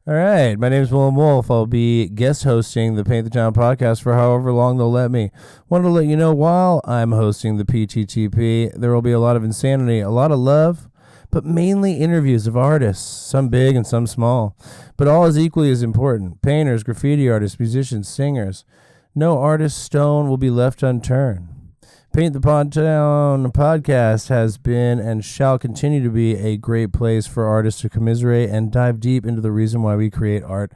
All right, my name is Willem Wolfe. I'll be guest hosting the Paint the Town podcast for however long they'll let me. Wanted to let you know while I'm hosting the PTTP, there will be a lot of insanity, a lot of love, but mainly interviews of artists, some big and some small, but all is equally as important. Painters, graffiti artists, musicians, singers. No artist stone will be left unturned. Paint the Town podcast has been and shall continue to be a great place for artists to commiserate and dive deep into the reason why we create art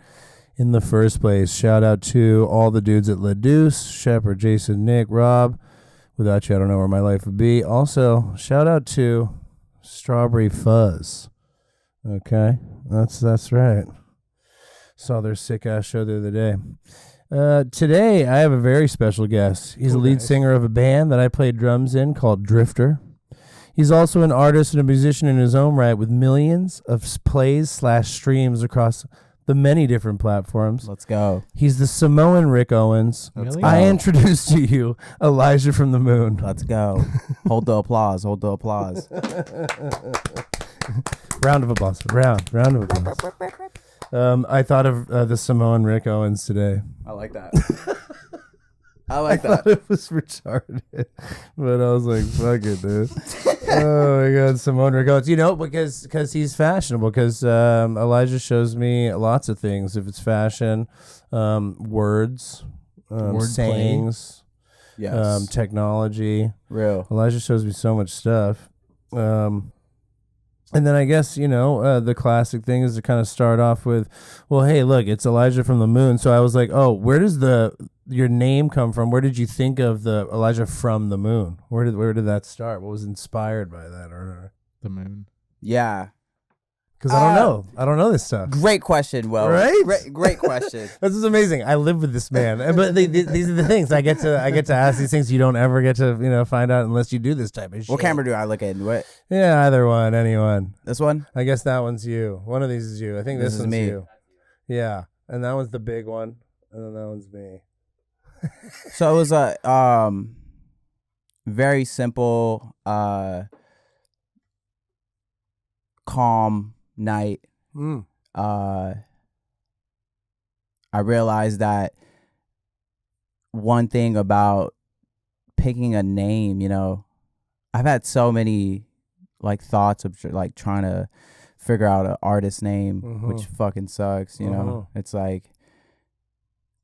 in the first place. Shout out to all the dudes at Leduce, Shepard, Jason, Nick, Rob. Without you, I don't know where my life would be. Also, shout out to Strawberry Fuzz. Okay, that's right. Saw their sick-ass show the other day. Today, I have a very special guest. He's the lead singer of a band that I played drums in called Drifter. He's also an artist and a musician in his own right with millions of plays/streams across the many different platforms. Let's go. He's the Samoan Rick Owens. I introduce to you Elijahfromthemoon. Let's go. Hold the applause. Hold the applause. Round of applause. Round of applause. I thought of the Samoan Rick Owens today. I like that. I thought it was retarded, but I was like, fuck it, dude. Oh my God, Samoan Rick Owens. You know, because he's fashionable, because Elijah shows me lots of things. If it's fashion, words, sayings, yes. Technology. Real. Elijah shows me so much stuff. And then I guess, you know, the classic thing is to kind of start off with, well, hey, look, it's Elijah from the Moon. So I was like, oh, where does your name come from? Where did you think of the Elijah from the Moon? Where did that start? What was inspired by that? Or the moon? Yeah. Because I don't know this stuff. Great question, Will. Right? Great question. This is amazing. I live with this man, but these are the things I get to ask. These things you don't ever get to find out unless you do this type of shit. What camera do I look at? What? Yeah, either one, anyone. This one? I guess that one's you. One of these is you. I think this one's me. you. Yeah, and that one's the big one, and then that one's me. So it was a very simple, calm night. I realized that one thing about picking a name, you know, I've had so many like thoughts of like trying to figure out an artist name, which fucking sucks, you know. It's like,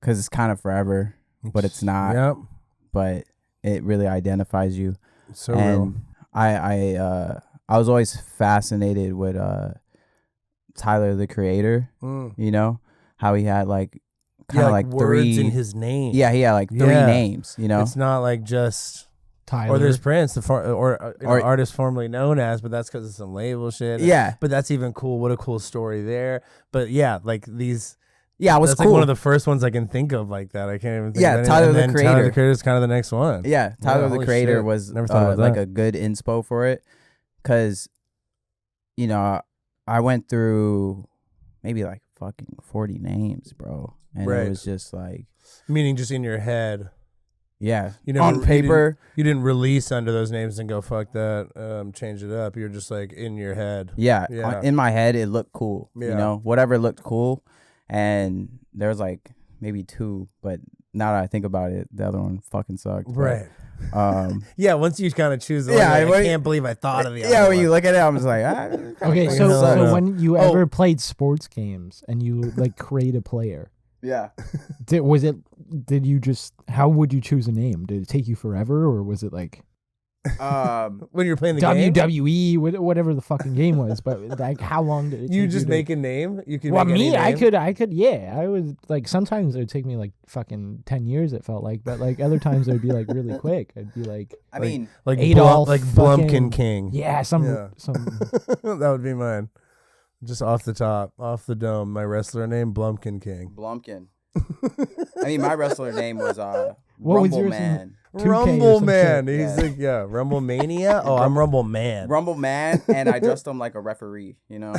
because it's kind of forever, but it's not. Yep. But it really identifies you. So real. I was always fascinated with Tyler the Creator, you know, how he had like kind of like words three in his name. Yeah, he had like three names, you know. It's not like just Tyler. Or there's Prince, or artist formerly known as, but that's because of some label shit. Yeah, but that's even cool. What a cool story there. But yeah, like these. Yeah, it was that's cool. Like one of the first ones I can think of like that. I can't even think of any. Tyler the Creator. Tyler the Creator is kind of the next one. Yeah, Tyler the Creator shit. was Never thought about like that. a good inspo for it, because, you know, I went through maybe like fucking 40 names, bro. And it was just like... Meaning just in your head. Yeah. You never, on paper. You didn't release under those names and go, fuck that, change it up. You're just like in your head. Yeah. In my head, it looked cool. Yeah. You know, whatever looked cool. And there was like maybe two, but now that I think about it, the other one fucking sucked. Right. But, yeah, once you kind of choose the I can't believe I thought of the other when one. you look at it, I'm just like, okay, so when you ever played sports games and you like create a player, did you just, how would you choose a name? Did it take you forever, or was it like when you're playing the WWE, whatever the fucking game was? But like, how long did it take you just make a name? You could. Well, make me, any name? I could. Yeah, I was like, sometimes it would take me like fucking 10 years. It felt like, but like other times it would be like really quick. I'd be like, like Adolf, like Blumpkin King. Yeah, some. That would be mine. Just off the top, off the dome. My wrestler name, Blumpkin King. Blumpkin. I mean, my wrestler name was what was Rumble yours? Man. Rumble Man. Shit. He's like, Rumble Mania. Oh, I'm Rumble Man. Rumble Man, and I dressed him like a referee. You know.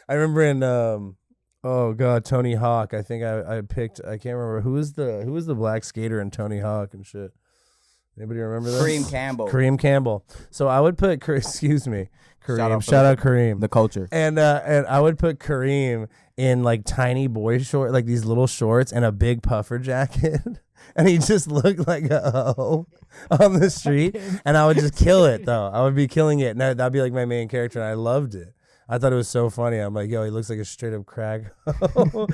I remember in oh god, Tony Hawk. I think I picked. I can't remember who was the black skater in Tony Hawk and shit. Anybody remember this? Kareem Campbell. So I would put, excuse me, Kareem. Shout out Kareem. The culture. And I would put Kareem in like tiny boy short, like these little shorts and a big puffer jacket. And he just looked like a hoe on the street. And I would just kill it though. I would be killing it. And that'd be like my main character. And I loved it. I thought it was so funny. I'm like, yo, he looks like a straight up crack.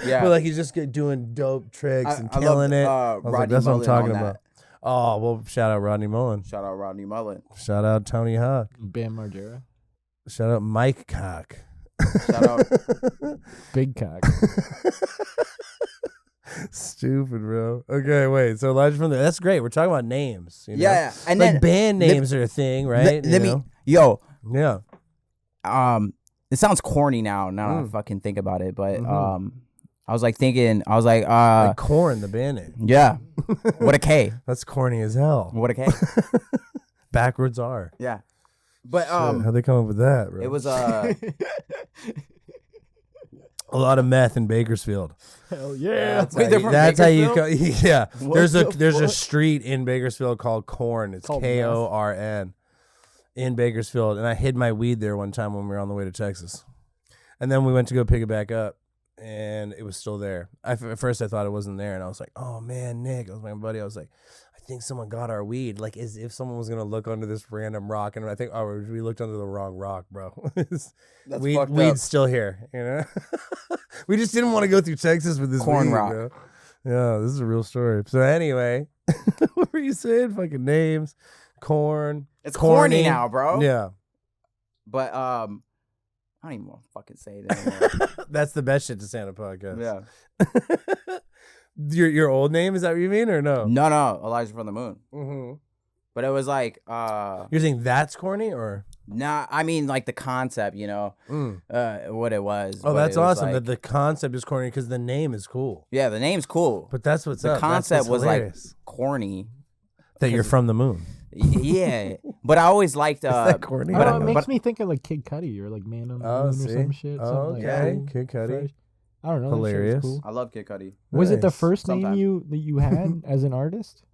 Yeah. But like he's just doing dope tricks and killing it. That's what I'm talking about. Oh, well, shout out Rodney Mullen. Shout out Tony Hawk. Bam Margera. Shout out Mike Cock. Shout out Big Cock. Stupid, bro. Okay, wait. So Elijah from that's great. We're talking about names. You know? Yeah. And like then band names are a thing, right? Yeah. It sounds corny now I fucking think about it, but I was like Korn, the band name. Yeah. What a K. That's corny as hell. What a K. Backwards R. Yeah. But how'd they come up with that, bro? It was a lot of meth in Bakersfield. Hell yeah. That's how you go. Yeah. There's a street in Bakersfield called Korn. It's Korn in Bakersfield, and I hid my weed there one time when we were on the way to Texas. And then we went to go pick it back up, and it was still there. At first, I thought it wasn't there, and I was like, "Oh man, Nick," I was my buddy. I was like, "I think someone got our weed." Like, as if someone was gonna look under this random rock, and I think, oh, we looked under the wrong rock, bro. Weed's still here, you know. We just didn't want to go through Texas with this corn weed, rock. Bro. Yeah, this is a real story. So anyway, what were you saying? Fucking names, corn. It's corny now, bro. Yeah. But I don't even want to fucking say it anymore. That's the best shit to say on a podcast. Yeah. Your old name, is that what you mean, or no? No, Elijahfromthemoon. Mm-hmm. But it was like you're saying that's corny, or nah? I mean, like the concept, you know, what it was. Oh, that's awesome. That the concept is corny because the name is cool. Yeah, the name's cool. But that's what's the up. concept was like corny. That you're from the moon. Yeah, but I always liked. Is that corny? It makes me think of like Kid Cudi or like Man on the Moon or some shit. Oh, okay, like Kid Cudi. Fresh. I don't know. Hilarious. Cool. I love Kid Cudi. Was it the first name that you had as an artist?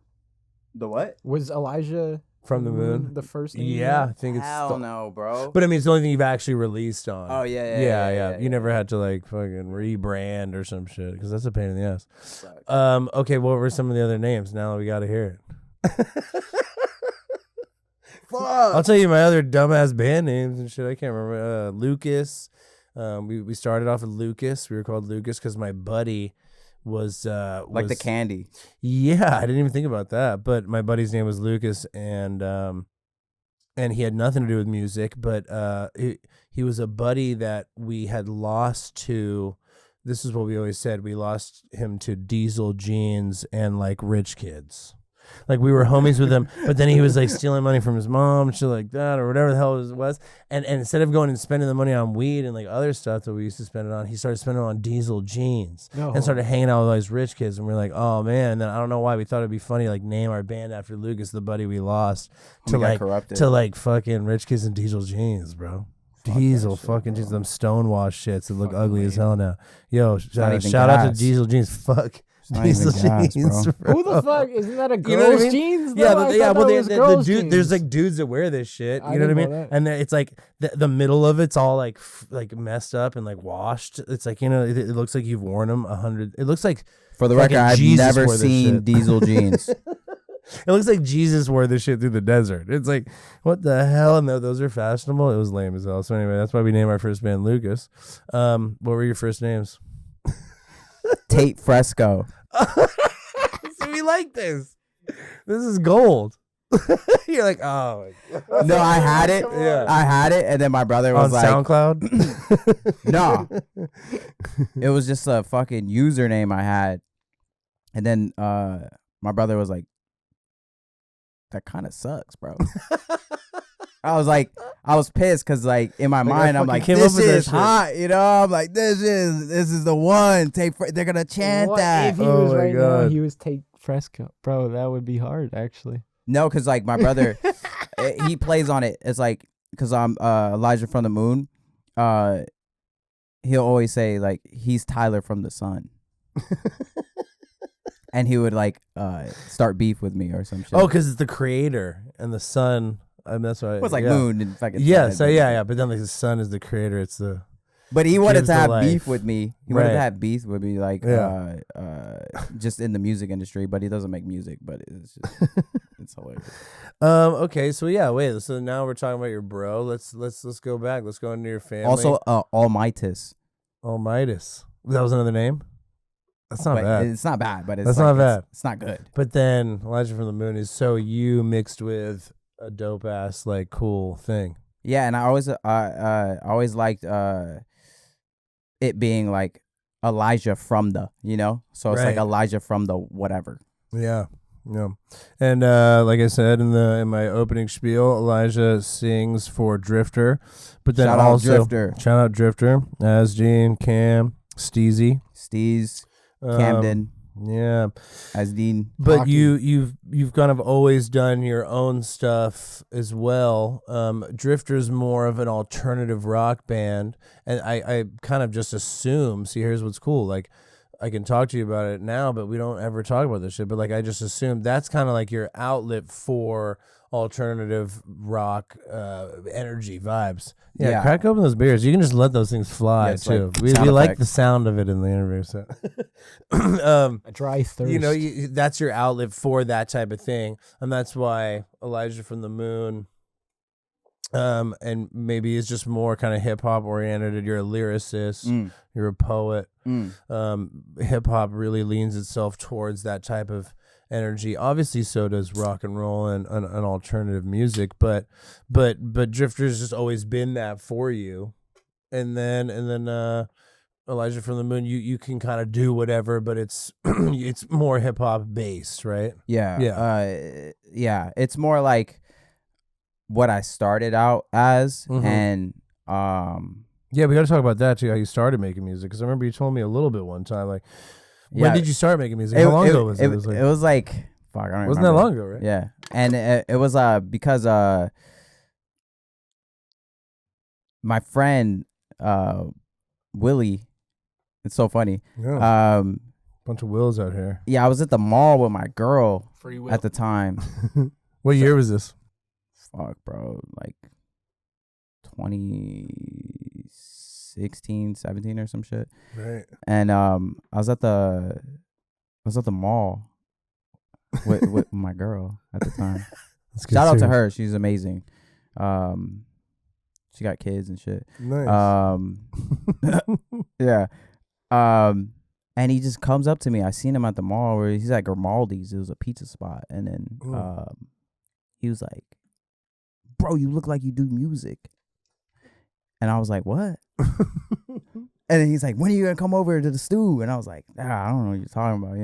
The what? Was Elijah from the Moon the first name? Yeah, I think it's. Hell no, bro. But I mean, it's the only thing you've actually released on. Oh yeah. You never had to like fucking rebrand or some shit because that's a pain in the ass. Okay, what were some of the other names? Now we got to hear it. Fuck. I'll tell you my other dumbass band names and shit. I can't remember. Lucas. We started off with Lucas. We were called Lucas because my buddy was like the candy. Yeah, I didn't even think about that. But my buddy's name was Lucas, and he had nothing to do with music. But he was a buddy that we had lost to. This is what we always said. We lost him to Diesel Jeans and like rich kids. Like we were homies with him, but then he was like stealing money from his mom and shit like that, or whatever the hell it was. And instead of going and spending the money on weed and like other stuff that we used to spend it on, he started spending it on Diesel Jeans and started hanging out with all these rich kids. And we are like, oh man. And then I don't know why we thought it'd be funny, like name our band after Lucas, the buddy we lost, to like fucking rich kids and Diesel Jeans, bro. Diesel fucking jeans, them stonewashed shits that look ugly as hell now. Yo, shout out to Diesel Jeans. Fuck. Diesel jeans, bro. Who the fuck? Isn't that a girl's jeans? Yeah, well, the dude, there's like dudes that wear this shit. You know what I mean? And it's like the middle of it's all like messed up and like washed. It's like, you know, it looks like you've worn them 100. It looks like, for the record, I've never seen Diesel jeans. It looks like Jesus wore this shit through the desert. It's like, what the hell? And those are fashionable. It was lame as hell. So anyway, that's why we named our first band Lucas. What were your first names? Tate Fresco. So we like this. This is gold. You're like, oh. No, I had it. Yeah. I had it, and then my brother was on SoundCloud. No, it was just a fucking username I had, and then my brother was like, "That kind of sucks, bro." I was pissed because like in my mind I'm like, this is hot, you know. I'm like, this is the one. They're gonna chant that. If he was right now, he was Tate Fresco, bro. That would be hard, actually. No, because like my brother, he plays on it. It's like because I'm Elijah from the Moon. He'll always say like he's Tyler from the Sun. and he would like start beef with me or some shit. Oh, because it's the creator and the sun. I mean, that's why it was like moon and fucking so yeah. But then like the sun is the creator. It's the. But he wanted to have beef with me. He wanted to have beef with me, like just in the music industry. But he doesn't make music. But it's just, it's hilarious. Okay, so yeah, wait. So now we're talking about your bro. Let's go back. Let's go into your family. Also, Almightus. Almightus. That was another name. That's not bad. It's not bad, but that's not bad. It's not good. But then Elijah from the Moon is so you mixed with a dope ass like cool thing. Yeah, and I always liked it being like Elijah from the, so it's like Elijah from the whatever. Yeah. And like I said in my opening spiel, Elijah sings for Drifter, but then shout out Drifter, Asdean, Cam, Steezy, Camden. Yeah, as Dean. But Hockey. you've kind of always done your own stuff as well. Drifter's more of an alternative rock band, and I kind of just assume. See, here's what's cool. Like, I can talk to you about it now, but we don't ever talk about this shit. But like, I just assume that's kind of like your outlet for alternative rock energy vibes. Yeah, crack open those beers. You can just let those things fly too. Like we like the sound of it in the interview. So a dry thirst. That's your outlet for that type of thing, and that's why Elijah from the Moon. And maybe it's just more kind of hip hop oriented. You're a lyricist. You're a poet. Hip hop really leans itself towards that type of energy. Obviously, so does rock and roll and alternative music. But Drifter's just always been that for you. And then Elijah from the Moon, you can kind of do whatever, but it's it's more hip hop based, right? Yeah. It's more like what I started out as, and yeah, we got to talk about that too. How you started making music? Because I remember you told me a little bit one time. Like, when did you start making music? How long ago was it? It was like fuck. I don't wasn't that long ago, right? Yeah, and it was because my friend Willie. It's so funny. Yeah. Bunch of Wills out here. Yeah, I was at the mall with my girl at the time. What year was this? Fuck, bro, like 2016, 17 or some shit. Right. And I was at the mall with my girl at the time. Shout out to her. She's amazing. She got kids and shit. Nice. Yeah. And he just comes up to me. I seen him at the mall where he's at Grimaldi's. It was a pizza spot. And then he was like, bro, you look like you do music. And I was like, what? And then he's like, when are you gonna come over to the stew? And I was like, I don't know what you're talking about,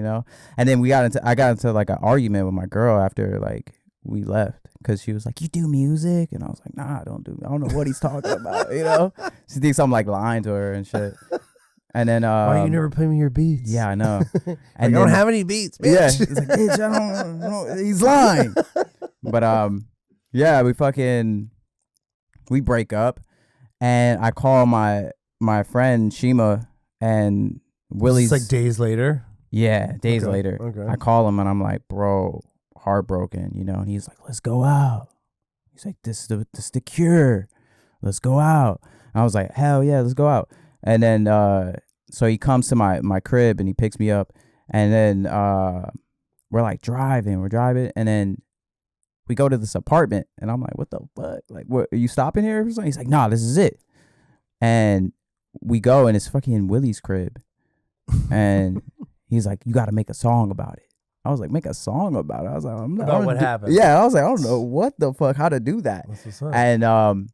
And then I got into like an argument with my girl after like we left, because she was like, you do music? And I was like, nah, I don't know what he's talking about, She thinks I'm like lying to her and shit. And then why you never play me your beats? Yeah, I know. And I don't have any beats, bitch. Yeah, he's like, bitch, I don't know. He's lying. But yeah, we break up, and I call my friend Shima, and Willie's like days later. Yeah, days later. Okay. I call him and I'm like, bro, heartbroken, and he's like, let's go out. He's like, this is the cure. Let's go out. And I was like, hell yeah, let's go out. And then so he comes to my crib and he picks me up, and then we're like driving, and then we go to this apartment, and I'm like, what the fuck? Like, what, are you stopping here or something? He's like, nah, this is it. And we go, and it's fucking Willie's crib. And he's like, you got to make a song about it. I was like, make a song about it? I was like, about what happened? Yeah, I was like, I don't know what the fuck, how to do that. And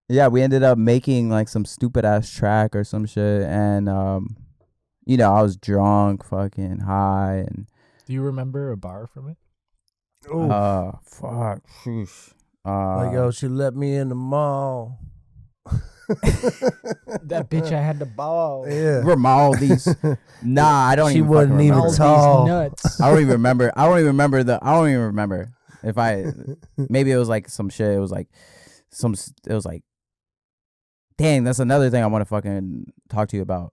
yeah, we ended up making like some stupid ass track or some shit. And I was drunk, fucking high. And do you remember a bar from it? Fuck. Like, yo, she let me in the mall. That bitch, I had the ball. Yeah. Grimaldi's. Nah, I don't she even wasn't even remember. tall. Nuts. I don't even remember. I don't even remember if maybe it was like some shit. It was like dang, that's another thing I want to fucking talk to you about.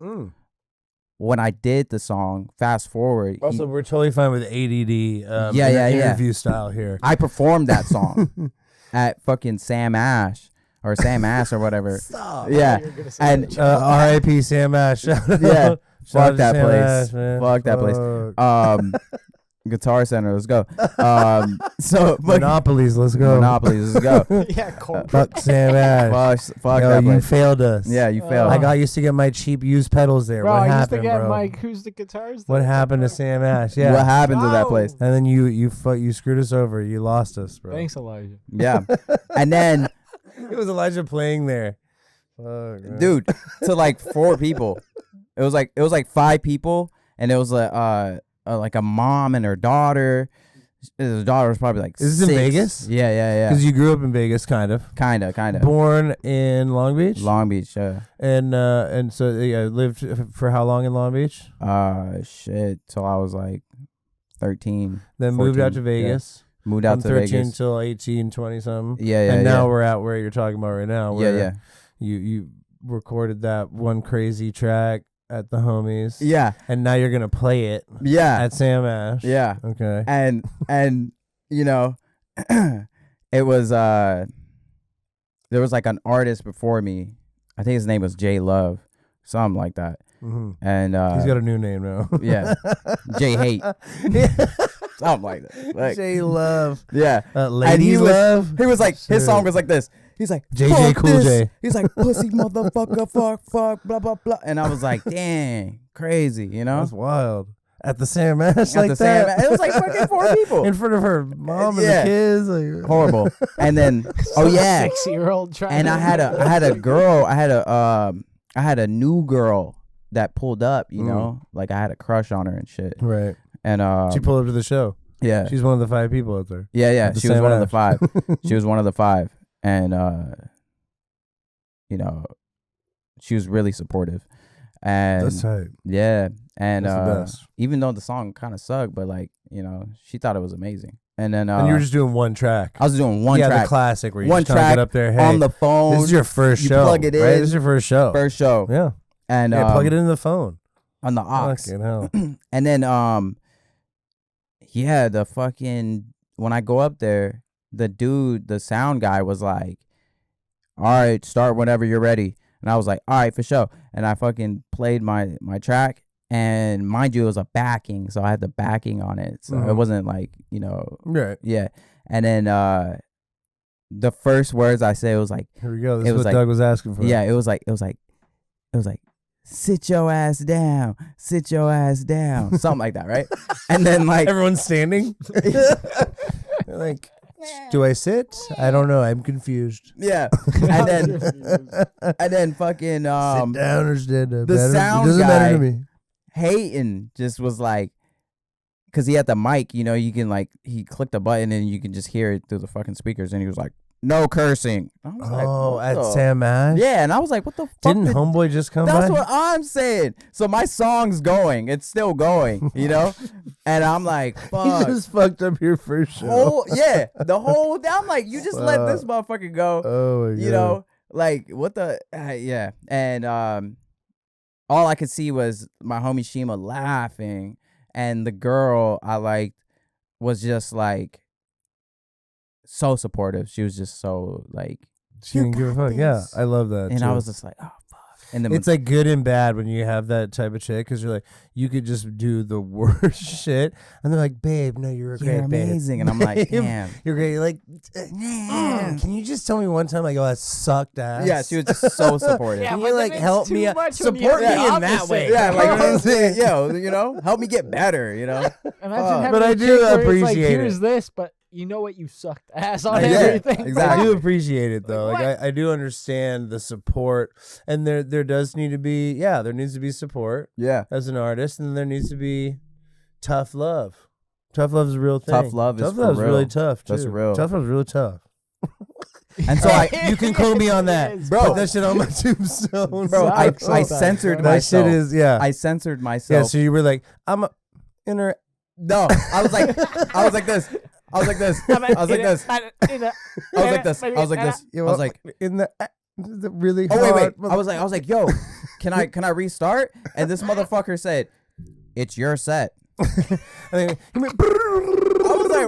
when I did the song, fast forward. Also, we're totally fine with ADD. Interview style here. I performed that song at fucking Sam Ash or whatever. Stop. Yeah, and R.I.P. Sam Ash. Yeah, fuck that Sam place. Ash, man. Fuck that place. Guitar Center, let's go. So Monopolies, let's go. Monopolies, let's go. Yeah, Fuck Sam Ash. Fuck Yo, that you place. failed us. Yeah, you failed. I used to get my cheap used pedals there. Bro, What I used happened, to get bro? Mike, who's the guitars? What happened to Sam Ash? Yeah. What happened to that place? And then you screwed us over. You lost us, bro. Thanks, Elijah. Yeah, and then It was Elijah playing there. Fuck, man. dude, to like 4 people. It was like 5 people, and it was like a mom and her daughter. His daughter was probably like Is this 6. in Vegas? Yeah. Because you grew up in Vegas, kind of. Kinda. Born in Long Beach? Long Beach. And so lived for how long in Long Beach? Shit, till I was like 13. Then 14, moved out to Vegas. Yeah. Moved out From to 13 Vegas. till 18, 20 something. Yeah. And now we're at where you're talking about right now. Where Yeah. You recorded that one crazy track at the homies. Yeah. And now you're gonna play it Yeah. at Sam Ash. Yeah. Okay. And you know, it was there was like an artist before me. I think his name was J Love, something like that. Mm-hmm. And He's got a new name now. yeah, J Hate, something like that. Like, J Love. yeah, Ladies Love. He was like, his Shit. song was like this. He's like, JJ fuck Cool this. J. He's like, pussy motherfucker, fuck, blah blah blah. And I was like, dang, crazy, you know? That's wild. At the Sam Ash At like the that. same, it was like fucking 4 people In front of her mom and Yeah. the kids. Like, horrible. And then yeah, 6-year-old trying. and I had a girl. I had a new girl that pulled up. You know, like I had a crush on her and shit. right. And She pulled up to the show. yeah, She's one of the 5 people out there. yeah. at the She was Sam one of the Ash. 5. She was one of the 5, and you know, she was really supportive. And That's tight. yeah, and That's the best. even though the song kind of sucked, but like, you know, she thought it was amazing. And then And you were just doing one track. I was doing one the track classic where you One just kinda track get up there. Hey, on the phone. this is your first you show. plug it Right? in. This is your first show. First show. Yeah. And Yeah, plug it into the phone. on the aux. Fucking hell. And then yeah, the fucking, when I go up there, the sound guy was like, all right, start whenever you're ready. And I was like, all right, for sure. And I fucking played my track, and mind you, it was a backing, so I had the backing on it, so it wasn't like, you know, Right. yeah. And then the first words I said was like, Here we go. This It is was what like- Doug was asking for. yeah, it was like sit your ass down, something like that, right? And then like Everyone's standing. They're like, do I sit? I don't know. I'm confused. yeah, and then fucking Sit down or stand up. the sound it doesn't matter to guy- me. Hayton just was like, because he had the mic, you know, you can like, he clicked a button and you can just hear it through the fucking speakers, and he was like, no cursing. I was like, Oh, what at the- Sam Ash? Yeah, and I was like, what the fuck? Didn't did- Homeboy just come That's by? what I'm saying. So my song's going. It's still going, you know? And I'm like, He fuck. just fucked up your first show. The whole, I'm like, you just let this motherfucker go. Oh, my God. You know, like, what the, yeah. And all I could see was my homie Shima laughing. And the girl I liked was just like, so supportive. She was just so like, She didn't give a fuck. Yeah, I love that. and too. I was just like, oh, fuck. And then It's like good and bad when you have that type of chick, because you're like, you could just do the worst shit, and they're like, babe, no, you're a you're great babe. amazing. And I'm like, Babe, damn. You're great. You're like, can you just tell me one time, like, oh, that sucked ass? Yeah, she was just so supportive. Yeah, Can but you, then like, it's help too me out? much when you Support me have the in that opposite. way. Yeah, like, You know what I'm saying? yo, you know, help me get better, you know? Imagine Fuck. having But a I chick do where it's appreciate like, it. here's this, but you know what? You sucked ass on Yeah, everything. exactly. I do appreciate it though. Like, Like I do understand the support, and there does need to be, yeah, there needs to be support Yeah. as an artist, and there needs to be tough love. Tough love is a real thing. Tough love is for love's really real. tough too. That's real. Tough love's really tough. And so You can quote me on that, Bro. Put that shit on my tombstone. bro, I Sucks. censored that myself. shit is I censored yeah. myself. So you were like, I'm a inner. No, I was like this. I was like this. I was like this. I was like this. I was like this. You I was like, Really Oh hard. wait. I was like, yo, can I restart? And this motherfucker said, it's your set. I was like,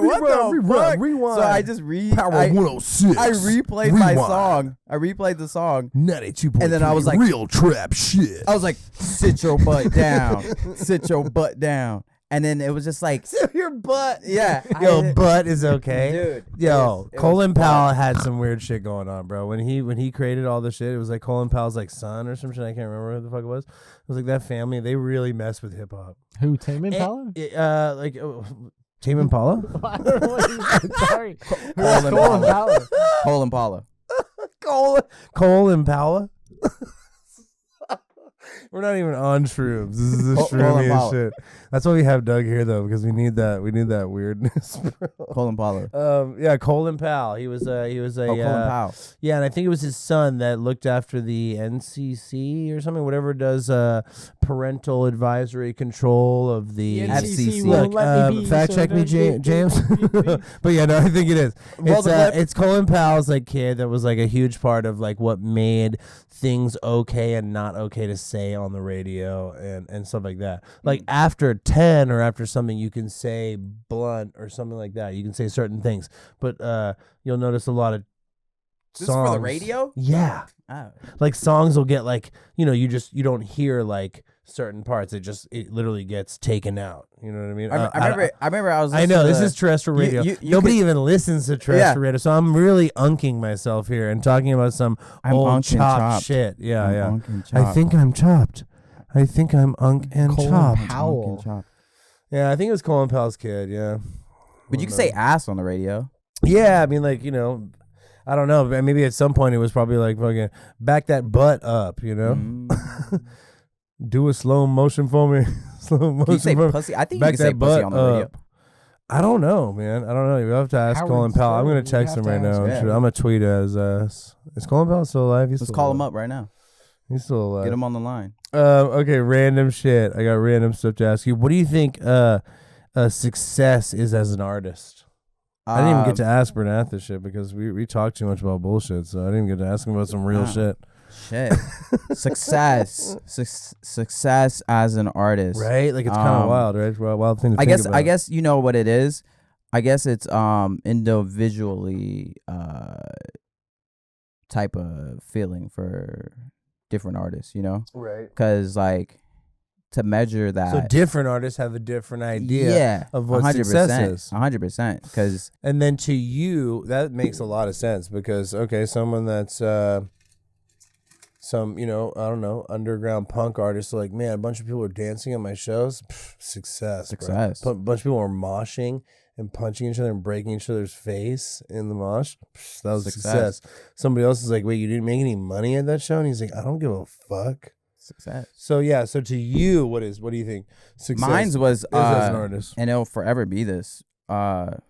what the fuck? Rewind. So I just Power 106. I replayed my song. I replayed the song. 92.3. And then I was like, real trap shit. I was like, sit your butt down. Sit your butt down. And then it was just like, sit your butt. Yeah. Yo, butt is okay. Dude. Yo, Colin Powell had some weird shit going on, bro. When he created all the shit, it was like Colin Powell's like son or some shit. I can't remember who the fuck it was. It was like that family. They really mess with hip hop. Who, Tame Impala? Tame Impala? I don't know what he said. Sorry. Cole Impala. Cole Impala. Cole Impala? We're not even on shrooms. This is the shroomiest shit. That's why we have Doug here, though, because we need that weirdness. Colin Powell. Yeah, Colin Powell. He was a Colin Powell. Yeah, and I think it was his son that looked after the NCC or something, whatever does parental advisory control of the FCC. Look, fact check me, James. But yeah, no, I think it is. It's Colin Powell's like kid that was like a huge part of like what made things okay and not okay to say on the radio and stuff like that. Like after 10 or after something, you can say blunt or something like that. You can say certain things, but you'll notice a lot of songs. This is for the radio? Yeah. Oh. Like songs will get like, you don't hear like certain parts. It literally gets taken out. You know what I mean? I remember I was I know this is terrestrial radio. Nobody even listens to terrestrial radio, so I'm really unking myself here and talking about some old chopped shit. Yeah. I think I'm chopped. I think I'm unk and chopped. Powell. Yeah, I think it was Colin Powell's kid. Yeah, but you can say ass on the radio. Yeah, I mean, like I don't know. Maybe at some point it was probably like fucking back that butt up. Do a slow motion for me. Slow motion. Can you say for pussy? I think back you can say pussy on the radio. I don't know, man. I don't know. You have to ask Colin Powell. I'm gonna text him right now. I'm gonna tweet as is Colin Powell still alive? Let's call him up right now. He's still alive. Get him on the line. Okay, random shit. I got random stuff to ask you. What do you think success is as an artist? I didn't even get to ask Bernath this shit because we talked too much about bullshit, so I didn't get to ask him about some real shit. Success as an artist, right? Like it's kind of wild, right? Wild thing to think about. I guess you know what it is. I guess it's individually type of feeling for different artists, right? Because like to measure that, so different artists have a different idea of what 100%, success is. 100%. Because and then to you, that makes a lot of sense because someone that's some, I don't know, underground punk artists are like, man, a bunch of people are dancing at my shows. Success. Bro. A bunch of people are moshing and punching each other and breaking each other's face in the mosh. That was success. Somebody else is like, wait, you didn't make any money at that show? And he's like, I don't give a fuck. Success. So yeah, so to you, what do you think success Mine's was as an artist? And it'll forever be this. Like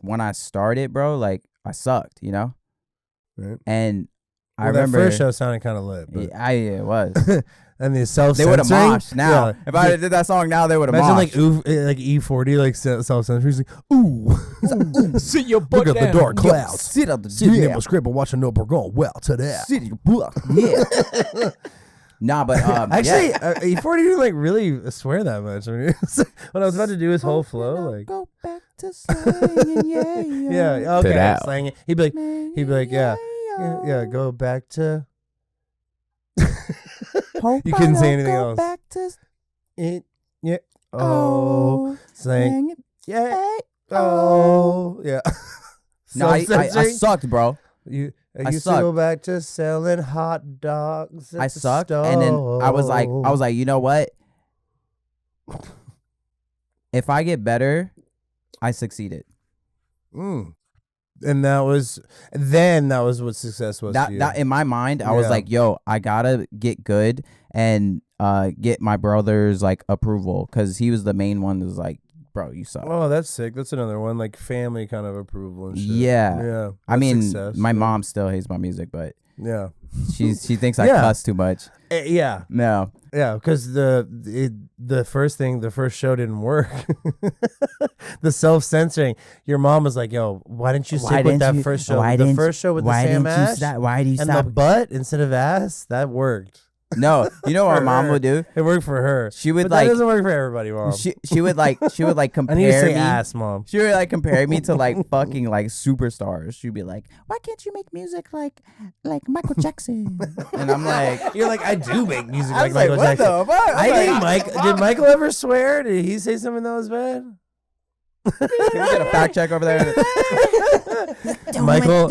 when I started, bro, like I sucked, Right. And I remember that first show sounded kind of lit. But yeah, it was. And the self-censoring. They would have moshed now. Yeah. If I did that song now, they would have moshed. Imagine like E40, like self-censoring. He's like, ooh. Sit your butt down. Look at the dark clouds. Sit up the Sitting in my script and watching no going well to that. Sit your butt. Yeah. Nah, but actually, E40 didn't like really swear that much. I mean, when I was about to do his whole flow, like go back to slanging, yeah, okay, slanging. He'd be like, yeah, go back to. You couldn't say anything else. Back to it, yeah. Oh, slang it, yeah. Oh, yeah. No, I sucked, bro. I used to go back to selling hot dogs. I sucked, and then I was like, you know what? If I get better, I succeeded. And that was what success was. That in my mind, I was like, yo, I gotta get good and get my brother's like approval because he was the main one that was like, bro, you suck. Oh, that's sick. That's another one, like family kind of approval and shit. Yeah. I mean, success, my mom still hates my music, but yeah, she thinks I cuss too much. Yeah. No. Yeah, because the first show didn't work. The self-censoring. Your mom was like, "Yo, why didn't you stick with that first show? The first show with the Sam Ash why do you and stop? the butt instead of ass? That worked." No, you know what mom would do? It worked for her. She would but like. That doesn't work for everybody, mom. She would like compare I need to say me. ass, mom. She would like compare me to like fucking like superstars. She'd be like, "Why can't you make music like Michael Jackson?" And I'm like, "You're like, I do make music like Michael what Jackson." The fuck? I think Did Michael ever swear? Did he say something that was bad? Can we get a fact check over there? Michael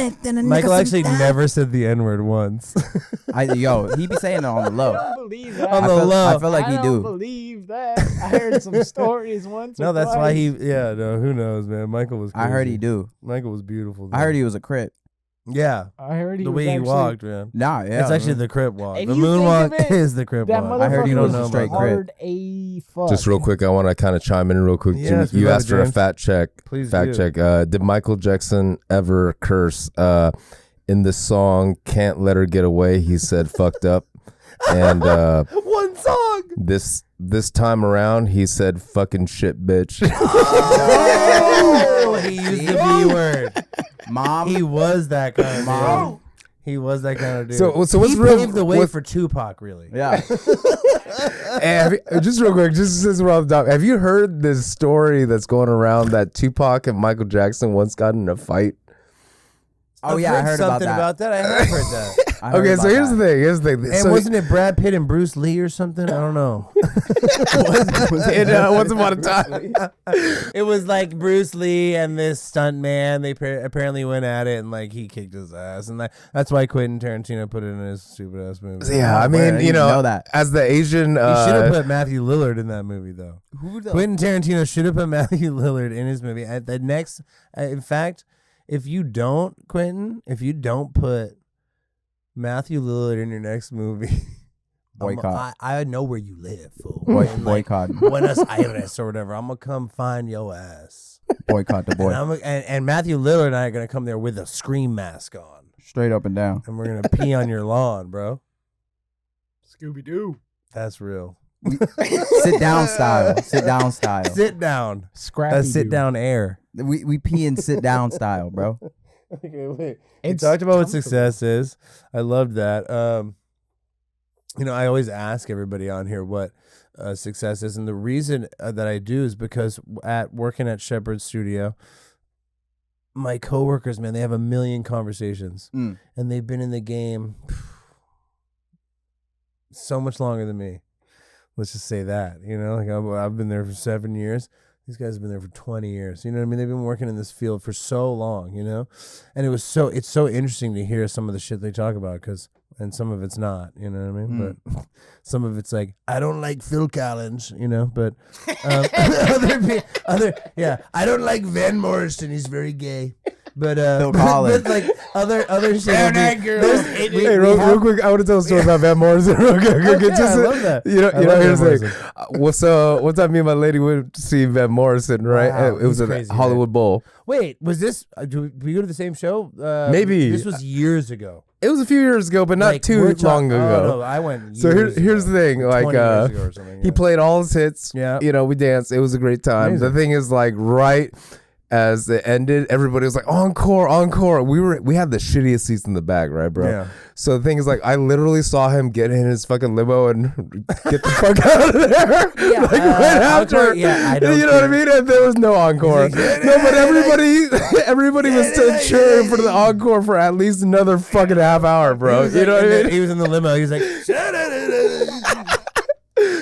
actually never said the N-word once. He be saying it on the low. I don't believe that. On the low. I feel like he I don't believe that. I heard some stories once. No, that's twice. why he. Yeah, no, who knows, man? Michael was. Crazy. I heard he do. Michael was beautiful. I heard he was a Crip. Yeah, I heard the way he walked, man. Nah, yeah, it's actually the Crip walk. If The you moonwalk think of it, is the Crip walk. I heard he was a straight hard Crip. fuck. Just real quick, I want to kind of chime in real quick. Yes, you asked for a fact check. Please fact do. check. Did Michael Jackson ever curse in the song "Can't Let Her Get Away"? He said "fucked up," and one song. This time around, he said "fucking shit, bitch." Oh, he used the B word. Mom, he was that kind of mom. Dude. He was that kind of dude. So what's he real? paved the way for Tupac, really. Yeah. Just real quick, just since we're on the top, have you heard this story that's going around that Tupac and Michael Jackson once got in a fight? Oh yeah, I heard something about that. I have heard that. Okay, so here's the thing. Here's the thing. And so wasn't it Brad Pitt and Bruce Lee or something? I don't know. Once upon a time. It was like Bruce Lee and this stunt man. They apparently went at it, and like he kicked his ass, and that's why Quentin Tarantino put it in his stupid ass movie. Yeah, I mean, you know that. as the Asian, he should have put Matthew Lillard in that movie, though. Quentin Tarantino should have put Matthew Lillard in his movie. At the next, in fact, if you don't put Matthew Lillard in your next movie, boycott. I know where you live, fool. Boycott. Buenos Aires or whatever. I'm gonna come find your ass. Boycott the boy. And Matthew Lillard and I are gonna come there with a scream mask on, straight up and down, and we're gonna pee on your lawn, bro. Scooby Doo. That's real. Sit down style. Sit down style. Sit down. Scrappy. Sit down air. We pee and sit down style, bro. Okay, wait. You talked about what success is. I loved that. I always ask everybody on here what success is, and the reason that I do is because working at Shepherd's Studio, my coworkers, man, they have a million conversations, and they've been in the game so much longer than me. Let's just say that, like I've been there for 7 years. These guys have been there for 20 years. You know what I mean? They've been working in this field for so long, and it's so interesting to hear some of the shit they talk about, and some of it's not, you know what I mean? But some of it's like, I don't like Phil Collins, but I don't like Van Morrison. He's very gay. But Phil Collins. but like other shit. Hey, real quick, I want to tell a story about Van Morrison. Real quick, I love that. Here's the thing. One time me and my lady went to see Van Morrison, right? Wow, it was at crazy, Hollywood Bowl. Wait, was this? Did we go to the same show? Maybe. This was years ago. It was a few years ago, but not Like, too long ago. Oh, no, I went. So here's the thing, like 20 years ago or something, he played all his hits. Yeah. We danced. It was a great time. Amazing. The thing is, like, right as it ended, everybody was like, encore. We had the shittiest seats in the back, right, bro? Yeah. So the thing is, like, I literally saw him get in his fucking limo and get the fuck out of there. Yeah, like right after. encore, yeah, I don't you know what I mean? And there was no encore. No, but everybody was still cheering for the encore for at least another fucking half hour, bro. You know what I mean? He was in the limo. He was like,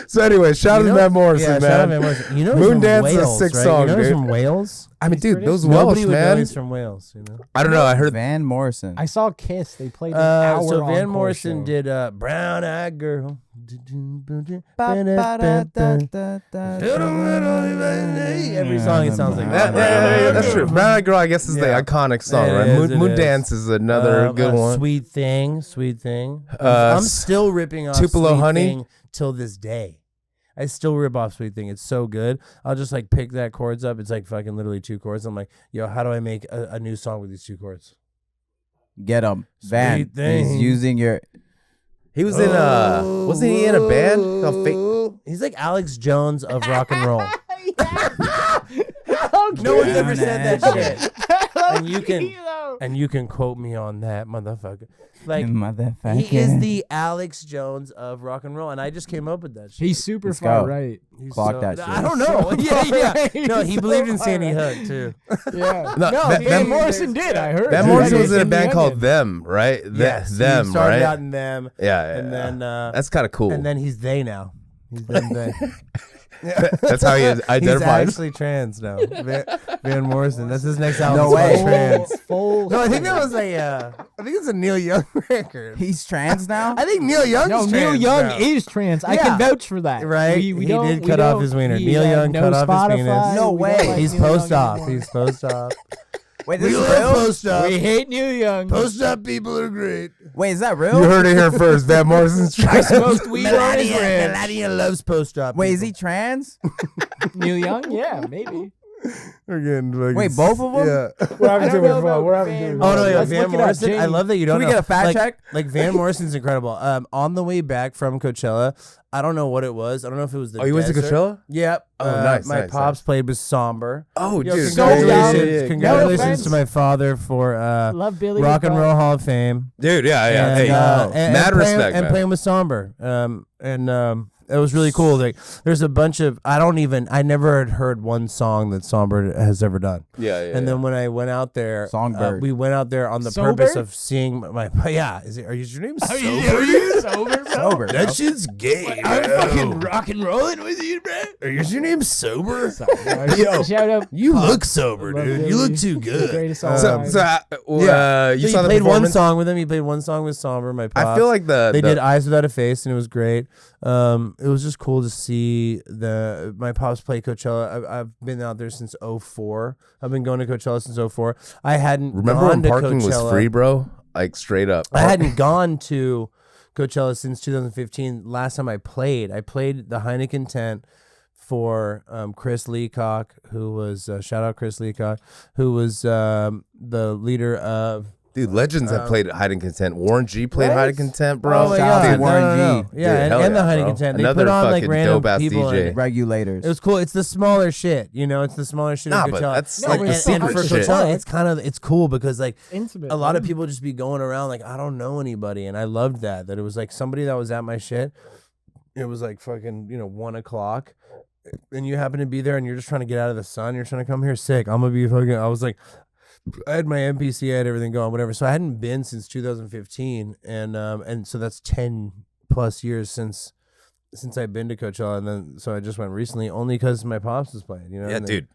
So anyway, shout out to Van Morrison, man. Shout out Van Morrison. Moon Dance is a sick song, You know he's dude. from Wales? I mean, dude, those Nobody Welsh, would know man. he's from Wales, I don't know. I heard Van Morrison. I saw Kiss. They played an hour. So Van encore Morrison show. did Brown Eyed Girl. Every song it sounds like that. that's true. Brown Eyed Girl, I guess, is the iconic song, It right? is, it Moon is. Dance is another good one. Sweet Thing. I'm still ripping off Tupelo Sweet Honey? Thing till this day. I still rip off Sweet Thing. It's so good. I'll just like pick that chords up. It's like fucking literally 2 chords. I'm like, yo, how do I make a new song with these 2 chords? Get him, Van. Sweet Thing. He's using your. He was in wasn't he in a band called Fake? He's like Alex Jones of rock and roll. No one's ever said that shit. And you can quote me on that, motherfucker. Like, motherfucker. he is the Alex Jones of rock and roll, and I just came up with that shit. He's super Let's far go. right. Clock that shit. I don't know. Yeah. No, he believed in Sandy Hook too. Yeah. No, Van Morrison did. I heard. Van Morrison was in a band called Them, right? Yes, Them, he started right? out in Them. Yeah. And then that's kind of cool. And then he's they now. He's them they. That's how he identifies. He's actually trans now. Van Morrison. That's his next album. No way. Trans. No, I think that was I think it's a Neil Young record. He's trans now. I think Neil Young's trans. Neil Young now. is trans. I can vouch for that. Right? We He don't, did we cut don't- off his wiener. he Neil had Young no cut off his Spotify. penis. No We way. don't like He's Neil Young post-op. anymore. He's post-op. Wait, this is real? Post-op. We hate Neil Young. Post-op people are great. Wait, is that real? You heard it here first. Van Morrison's I trans. smoked weed on his ranch. Melania loves post-op. Wait, is people. he trans? Neil Young? Yeah, maybe. We're getting fucking Wait, both of them? Yeah. We're having too much fun. We're having too much Oh no, fun. yeah, Let's Van look it up, Morrison. I Jamie. love that you don't Can we know. get a fact check? Like Van Morrison's incredible. On the way back from Coachella, I don't know what it was. I don't know if it was the. Oh, you went to desert. Coachella? Yep. Oh, nice, My nice, pops nice. played with Somber. Oh, Yo, dude. congratulations! Yeah. Congratulations No offense. to my father for Love Billy. Rock and Roll Hall of Fame. Dude, yeah. And, Hey, mad playing, respect, and man. playing with Somber. It was really cool. Like, there's a bunch of I never had heard one song that Somber has ever done. Yeah. And then when I went out there, Songbird. we went out there on the Sober? purpose of seeing my. Yeah, is your name Sober? Sober, Sober. That shit's gay. I'm fucking rock and rolling with you, bro. Is your name Sober? Yo, shout out. You look sober, Love dude. Billy. You look too good. Greatest song. You So saw he the played one performance? song with him. He played one song with Somber. My pops. I feel like they did Eyes Without a Face, and it was great. It was just cool to see my pops play Coachella. I've been out there since 2004. I've been going to Coachella since 2004. I hadn't Remember gone when to parking was Coachella. free, bro? Like straight up. I hadn't gone to Coachella since 2015. Last time I played the Heineken tent for Chris Leacock, who was shout out Chris Leacock, who was the leader of. Dude, legends have played Hide and Content. Warren G played Right? Hide and Content, bro. Oh my Shout out God. to Warren No. G. Yeah, Dude, hell and the yeah, Heineken bro. tent. They Another put on like fucking random dope-ass people. DJ. in Regulators. It was cool. It's the smaller shit, you know. It's the smaller shit. Nah, of but Coachella. that's like the and for secret shit. Coachella, it's cool because like Intimate. a lot of people just be going around like I don't know anybody, and I loved that it was like somebody that was at my shit. It was like fucking 1 o'clock, and you happen to be there, and you're just trying to get out of the sun. You're trying to come here sick. I'm gonna be fucking. I was like, I had my NPC, I had everything going, whatever. So I hadn't been since 2015, and so that's 10 plus years since I've been to Coachella, and then so I just went recently only because my pops was playing. Yeah, and dude.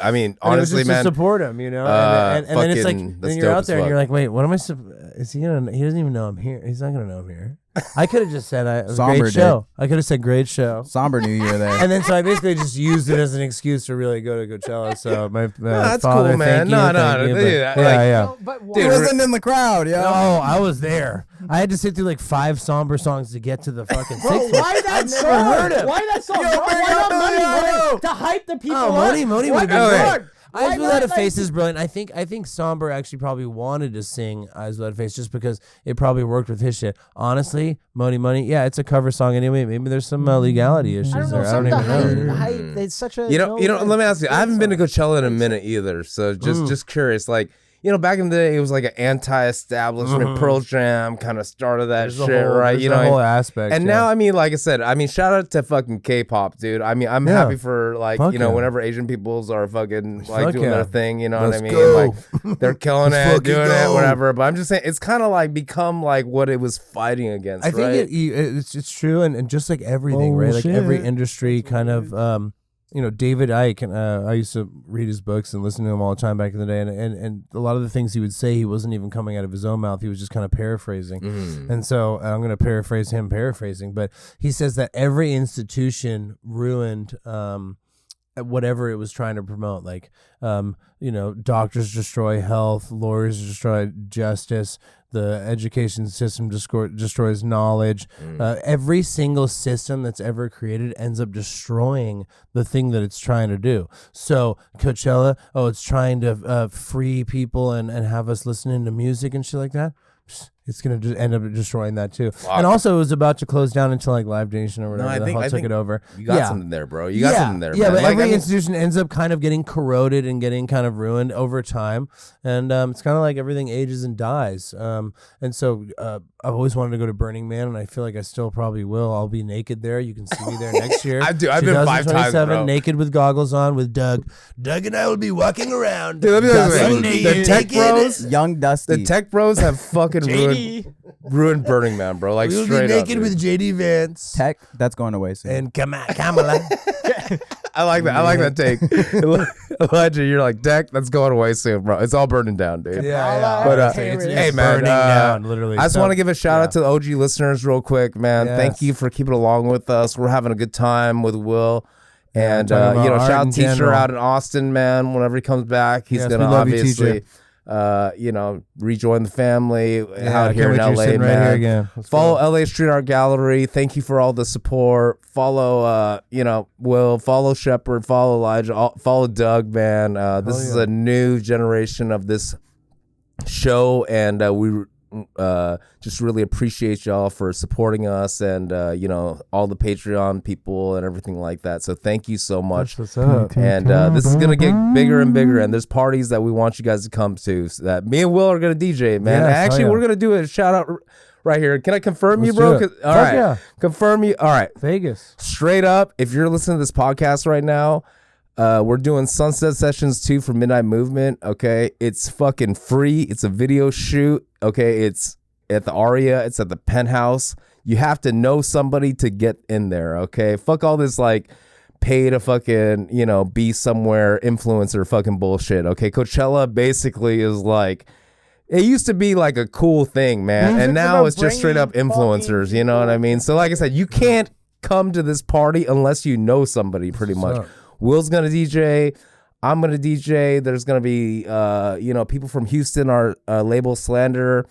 I mean, and it was honestly, just man. to support him, and then it's like fucking- then that's you're dope out as there and fuck. you're like, wait, what am I? Is he gonna? He doesn't even know I'm here. He's not gonna know I'm here. I could have just said it was a Somber great show. I could have said great show. Somber New Year there. And then so I basically just used it as an excuse to really go to Coachella. So my that's father, cool, man. thank you, No, thank you, but- yeah, yeah. like- But He why? wasn't in the crowd, yo. No, I was there. I had to sit through like 5 Somber songs to get to the fucking Bro, sixth one. why that I've song? never heard it. Why that song? Yo, Why bring not up Money, Money, Money? To hype the people Oh, up. Money Why would be not? great. Why Eyes Without a not, Face like- is brilliant. I think Somber actually probably wanted to sing Eyes Without a Face just because it probably worked with his shit. Honestly, Money, yeah, it's a cover song anyway. Maybe there's some legality issues I don't know. there. I Some don't of the even know. hype. It's such a. You know. Let me ask you. I haven't been to good Coachella in a minute either. So just curious, like. Back in the day, it was like an anti-establishment Pearl Jam kind of started that There's a shit, whole- right? there's a whole aspect. And yeah. now, I mean, like I said, shout out to fucking K-pop, dude. I mean, I'm Yeah. happy for like, Fuck yeah. whenever Asian peoples are fucking like Fuck doing yeah. their thing, you know what I Let's mean? go. Like they're killing Let's it, doing fucking it, go. whatever. But I'm just saying, it's kind of like become like what it was fighting against, I right? think it's true, and just like everything, right? Like every Bullshit. industry kind of, David Icke, and I used to read his books and listen to him all the time back in the day, and a lot of the things he would say, he wasn't even coming out of his own mouth. He was just kind of paraphrasing. And so I'm going to paraphrase him paraphrasing, but he says that every institution ruined whatever it was trying to promote. Like, doctors destroy health, lawyers destroy justice. The education system destroys knowledge. Every single system that's ever created ends up destroying the thing that it's trying to do. So Coachella, it's trying to free people and have us listening to music and shit like that. It's going to just end up destroying that too. Wow. And also it was about to close down until like Live Nation or whatever. I think it over. You got something there, bro. You got something there. Yeah, man. but every institution ends up kind of getting corroded and getting kind of ruined over time. And it's kind of like everything ages and dies. And so I've always wanted to go to Burning Man, and I feel like I still probably will. I'll be naked there. You can see me there next year. I've been 5 times, bro. Naked with goggles on with Doug. Doug and I will be walking around. Dude, let me tell you, the tech bros, young Dusty. The tech bros have fucking ruined Burning Man, bro. Like we'll straight be naked up, with JD Vance. Tech, that's going away soon. And Kamala. I like that. I like that take. Elijah, you're like, Tech, that's going away soon, bro. It's all burning down, dude. Yeah. But hey, man, burning down, literally. I just want to give a shout out to the OG listeners real quick, man. Yes. Thank you for keeping along with us. We're having a good time with Will. And shout out Teacher out in Austin, man. Whenever he comes back, he's gonna obviously rejoin the family out here in LA, man. Right here again. Follow LA Street Art Gallery. Thank you for all the support. Follow Will, follow Shepard, follow Elijah, follow Doug, man. This is a new generation of this show, and we just really appreciate y'all for supporting us, and all the Patreon people and everything like that. So thank you so much. What's up? And this is gonna get bigger and bigger, and there's parties that we want you guys to come to, so that me and Will are gonna DJ, man. Yes, actually, we're gonna do a shout out right here. Can I confirm you, bro? All right, yeah. Confirm you. All right, Vegas. Straight up, if you're listening to this podcast right now, we're doing Sunset Sessions 2 for Midnight Movement. Okay, it's fucking free. It's a video shoot. Okay, it's at the Aria. It's at the Penthouse. You have to know somebody to get in there. Okay, fuck all this like pay to fucking be somewhere influencer fucking bullshit. Okay, Coachella basically is like, it used to be like a cool thing, man, and now it's just straight up influencers. You know what I mean? So like I said, you can't come to this party unless you know somebody, pretty much. Will's gonna DJ. I'm gonna DJ. There's gonna be people from Houston, our label Slander,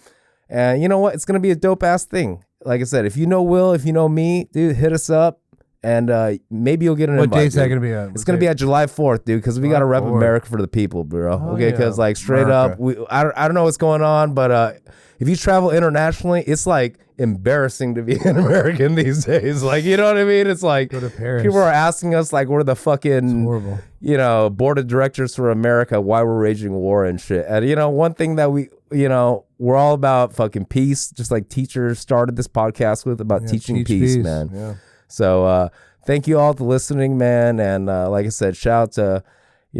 and you know what? It's gonna be a dope ass thing. Like I said, if you know Will, if you know me, dude, hit us up, and maybe you'll get an invite. What date's that gonna be at? It's gonna be at July 4th, dude, because we gotta rep America for the people, bro. Okay, because like straight up, I don't know what's going on, but if you travel internationally, it's like embarrassing to be an American these days. Like, you know what I mean? It's like go to Paris. People are asking us like we're the fucking board of directors for America, why we're waging war and shit. And one thing that we're all about fucking peace, just like teachers started this podcast with, about teaching peace, man. Yeah. So thank you all for listening, man. And like I said, shout out to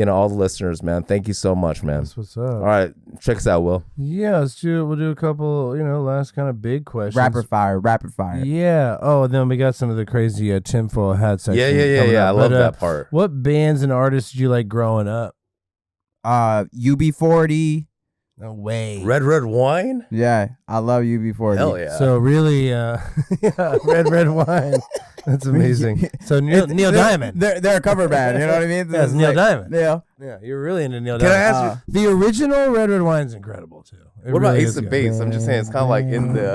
all the listeners, man. Thank you so much, man. That's what's up. All right, check us out, Will. Yeah, we'll do a couple, last kind of big questions. Rapid fire. Yeah. Oh, and then we got some of the crazy tinfoil hat section. Yeah. I love that part. What bands and artists did you like growing up? UB40. No way. Red Wine? Yeah, I love UB40. Hell yeah. So really, Red Wine. That's amazing. So Neil Diamond. They're a cover band, you know what I mean? That's Neil Diamond. Yeah. Yeah, you're really into Neil Can Diamond. I ask you? The original Red Wine's incredible too. What about Ace of Base? I'm just saying, it's kind of like in the...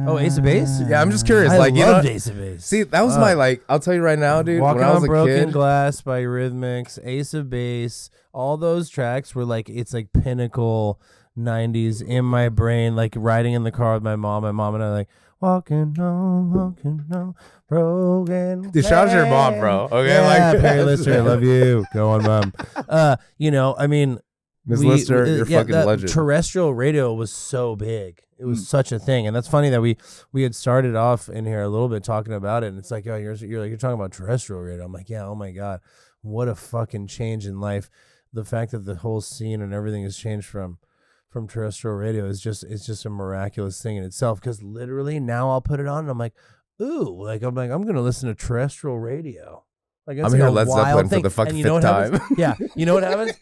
Oh, Ace of Base? Yeah, I'm just curious. I like, loved Ace of Base. See, that was my, like, I'll tell you right now, dude. Walking when I was on a Broken kid, Glass by Eurythmics, Ace of Base, all those tracks were like, it's like pinnacle 90s in my brain, like riding in the car with my mom and I like, walking home, broken. Dude, shout out to your mom, bro. Okay, yeah, Perry Lister, I love you. Go on, mom. I mean, Miss Lister, you're fucking legend. Terrestrial radio was so big. It was such a thing, and that's funny that we had started off in here a little bit talking about it, and it's like, oh, you're talking about terrestrial radio. I'm like, yeah, oh my god, what a fucking change in life. The fact that the whole scene and everything has changed from terrestrial radio is just a miraculous thing in itself. Because literally now I'll put it on and I'm like, ooh, I'm gonna listen to terrestrial radio. Like I'm here Led Zeppelin for the fucking fifth time. Yeah, you know what happens?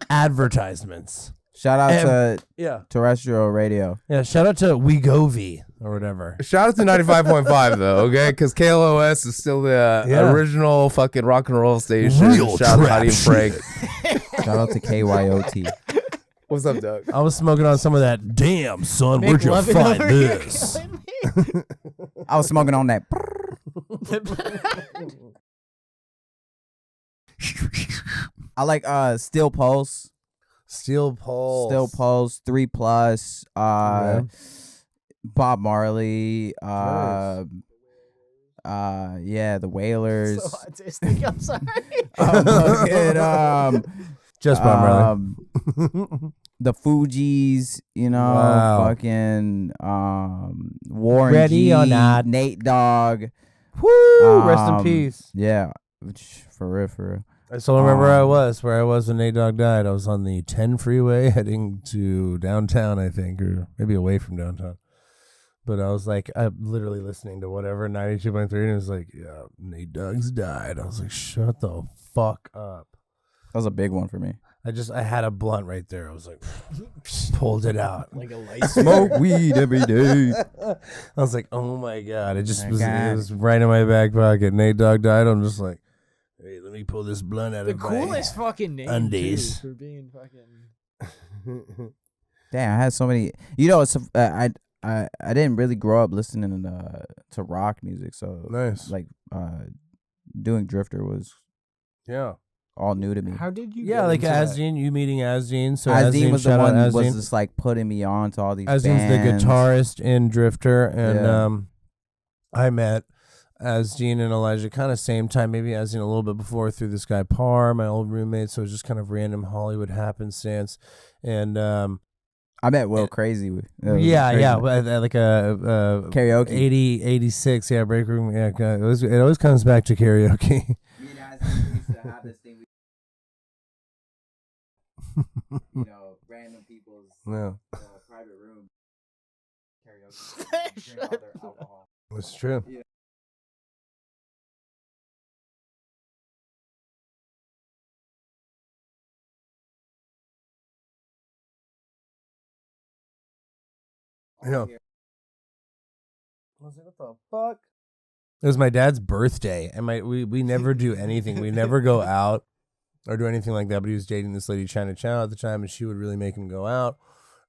Advertisements. Shout out to terrestrial radio. Yeah, shout out to Wegovy or whatever. Shout out to 95.5 though, okay? Because KLOS is still the original fucking rock and roll station. Real shout out to Heidi and Frank. Shout out to KYOT. What's up, Doug? I was smoking on some of that. Damn, son, where'd you find this? I was smoking on that. I like Steel Pulse. Steel Pulse. 3+. Yeah. Bob Marley. Nice. Yeah, the Wailers. So autistic. I'm sorry. Just Bob Marley. The Fugees, you know, Wow. fucking Warren Ready G, or not. Nate Dogg. Woo! Rest in peace. Yeah, for real. I still remember where I was when Nate Dogg died. I was on the 10 freeway heading to downtown, I think, or maybe away from downtown. But I was like, I'm literally listening to whatever 92.3, and it was like, yeah, Nate Dogg's died. I was like, shut the fuck up. That was a big one for me. I had a blunt right there. I was like, pulled it out. Like a light. Smoke weed every day. I was like, oh my God. It was right in my back pocket. Nate Dogg died. I'm just like, hey, let me pull this blunt out The of my coolest fucking name undies. too, for being fucking. Damn, I had so many. You know, it's I didn't really grow up listening to rock music, so Nice. like doing Drifter was all new to me. How did you? Yeah, get like into that? Asdeen, you meeting Asdeen. So Asdeen was the shout out one was Asdeen. just like putting me on to all these Asdeen's bands. the guitarist in Drifter, and Yeah. I met Asdeen and Elijah kind of same time, maybe Asdeen a little bit before through this guy Parr, my old roommate. So it was just kind of random Hollywood happenstance, and I met Will Crazy. yeah, like a Karaoke. 86, yeah, break room, yeah. It always comes back to karaoke. Me and Asdeen used to have this thing. You know, random people's Yeah, private room karaoke. Drink all their alcohol. that's true. Yeah. Yeah. I was like, what the fuck? It was my dad's birthday, and we never do anything. We never go out or do anything like that. But he was dating this lady, China Chow, at the time, and she would really make him go out.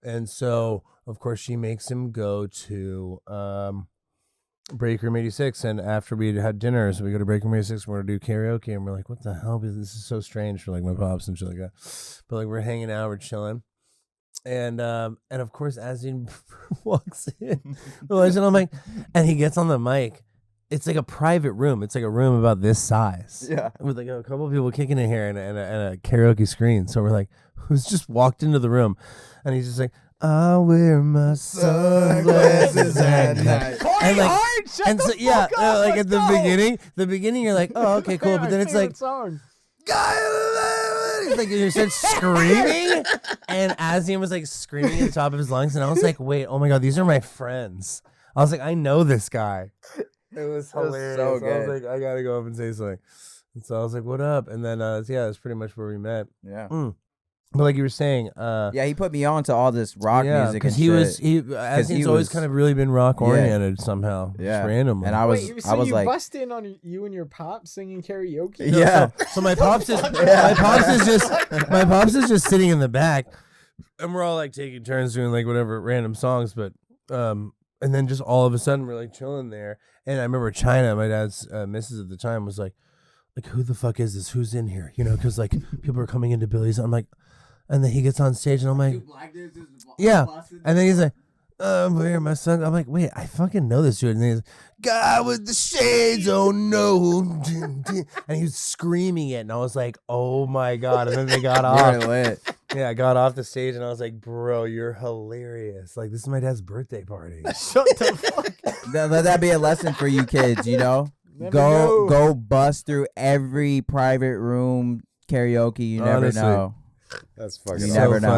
And so, of course, she makes him go to Break Room 86. And after we had dinner, so we go to Break Room 86, we're going to do karaoke. And we're like, what the hell? This is so strange for like my pops and shit like that. But like, we're hanging out, we're chilling. And of course, Asdeen walks in, and I'm like, and he gets on the mic. It's like a private room. It's like a room about this size. Yeah. With like a couple of people kicking in here and a karaoke screen. So we're like, who's just walked into the room? And he's just like, I wear my sunglasses at night. And like, and so yeah, like at the beginning, you're like, oh, okay, cool. But then it's like, like you start screaming, and Asdeen was like screaming at the top of his lungs, and I was like, wait, oh my God, these are my friends. I was like, I know this guy. It was hilarious. so I was good. like, I gotta go up and say something. And so I was like, what up? And then yeah, that's pretty much where we met. Yeah. But like you were saying, Yeah, he put me on to all this rock music because and Asdeen's always kind of really been rock oriented somehow. Yeah. Just randomly. And I was you like, bust in on you and your pop singing karaoke? No, yeah. So my pops is my pops is just sitting in the back, and we're all like taking turns doing like whatever random songs, but and then just all of a sudden we're like chilling there, and I remember China, my dad's missus at the time, was like who the fuck is this? Who's in here? You know, because like people are coming into Billy's. I'm like, and then he gets on stage, and I'm like, yeah, and then he's like, where my son? I'm like, wait, I fucking know this dude. And then he's guy with the shades, oh no, and he was screaming it, and I was like, oh my God. And then they got off. lit. Yeah, I got off the stage, and I was like, bro, you're hilarious. Like, this is my dad's birthday party. Shut the fuck. Let that be a lesson for you kids, you know? Go bust through every private room karaoke. You never Honestly. know. That's fucking You never know.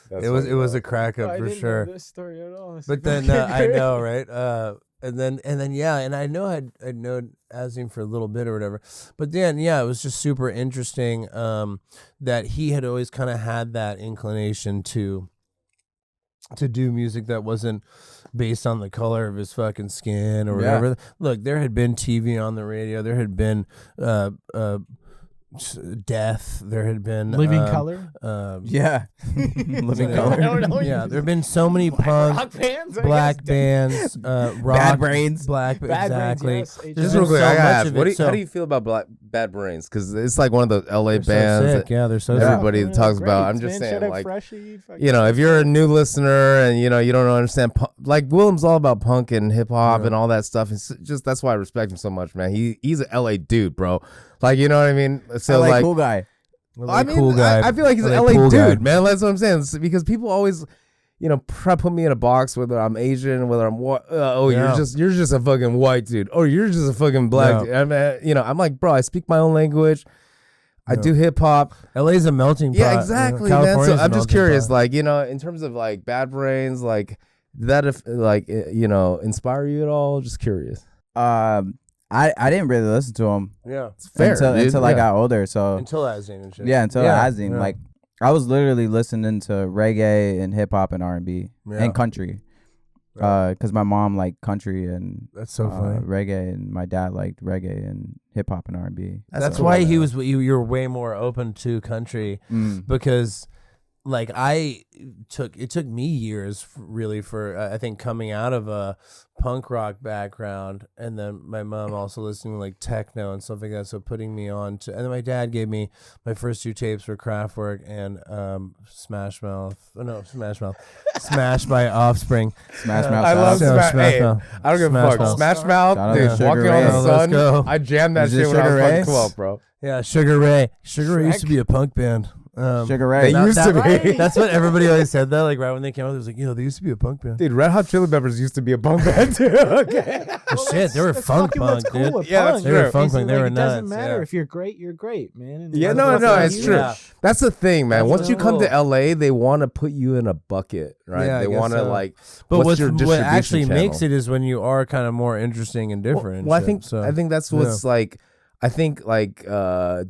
funny. It was a crack up I for didn't sure. know this story at all. This But is then fucking I great. know, right? And then yeah, and I know I'd known Asdeen for a little bit or whatever. But then yeah, it was just super interesting that he had always kind of had that inclination to do music that wasn't based on the color of his fucking skin or whatever. Look, there had been TV on the radio. There had been death. There had been Living Color. Yeah, Living Color. Yeah, there have been so many rock bands, black bands, rock, Bad Brains. Black, Bad exactly. Brains, yes. Just been real quick, so I gotta much ask, of it, how do you feel about Bad Brains? Because it's like one of the LA They're bands so sick. that Yeah, they're so everybody Yeah, talks great, about. I'm just man. saying, Shout out like, Freshie, you know, if you're a new listener and you don't understand, like Willem's all about punk and hip hop and all that stuff. It's just that's why I respect him so much, man. He's an LA dude, bro. Like, you know what I mean? So LA like, cool guy. I mean, cool guy. I feel like he's an LA LA cool dude, guy. man. That's what I'm saying. It's because people always, try to put me in a box, whether I'm Asian, whether I'm what. Yeah. You're just a fucking white dude. Oh, you're just a fucking black dude. I mean, I'm like, bro, I speak my own language. I do hip hop. LA's a melting pot. Yeah, exactly, man. So California's a I'm just melting curious, pot. like, in terms of like Bad Brains, like that, if like, inspire you at all? Just curious. I didn't really listen to him Yeah, It's fair until I got older. So until Azine and shit. yeah, until Azine. yeah. Like I was literally listening to reggae and hip hop and R&B Yeah. and country. Because my mom liked country and That's so funny. reggae, and my dad liked reggae and hip hop and R&B. That's cool, why man. you're way more open to country because, like, it took me years really for I think coming out of a punk rock background, and then my mom also listening to like techno and stuff like that, so putting me on to, and then my dad gave me my first 2 tapes for Kraftwerk and Smash by Offspring. Smash Mouth. I love Smash Smash. Mouth. I don't give a Smash fuck. Mouth. Smash Mouth, Shout out dude. to Sugar Walking on Ray. the Let's Sun. go. I jammed that Is it shit when I was Sugar fucking Ray? 12, bro. Yeah, Sugar Ray used to be a punk band. Sugar Ray. They used to be. That's what everybody always said. That like right when they came out, it was like, they used to be a punk band. Dude, Red Hot Chili Peppers used to be a punk band too. Okay. Shit, they were funk punk, dude. Yeah, that's They were true. funk punk. They were It doesn't nuts. matter Yeah. if you're great, you're great, man. And Yeah, that's no, what's it's you. true. Yeah. That's the thing, man. That's Once what's you come to cool. LA, they want to put you in a bucket, right? Yeah, I They guess want to so. like. But what's your what distribution actually channel? makes it is when you are kind of more interesting and different. Well, and I think shit, so. I think that's what's like. I think like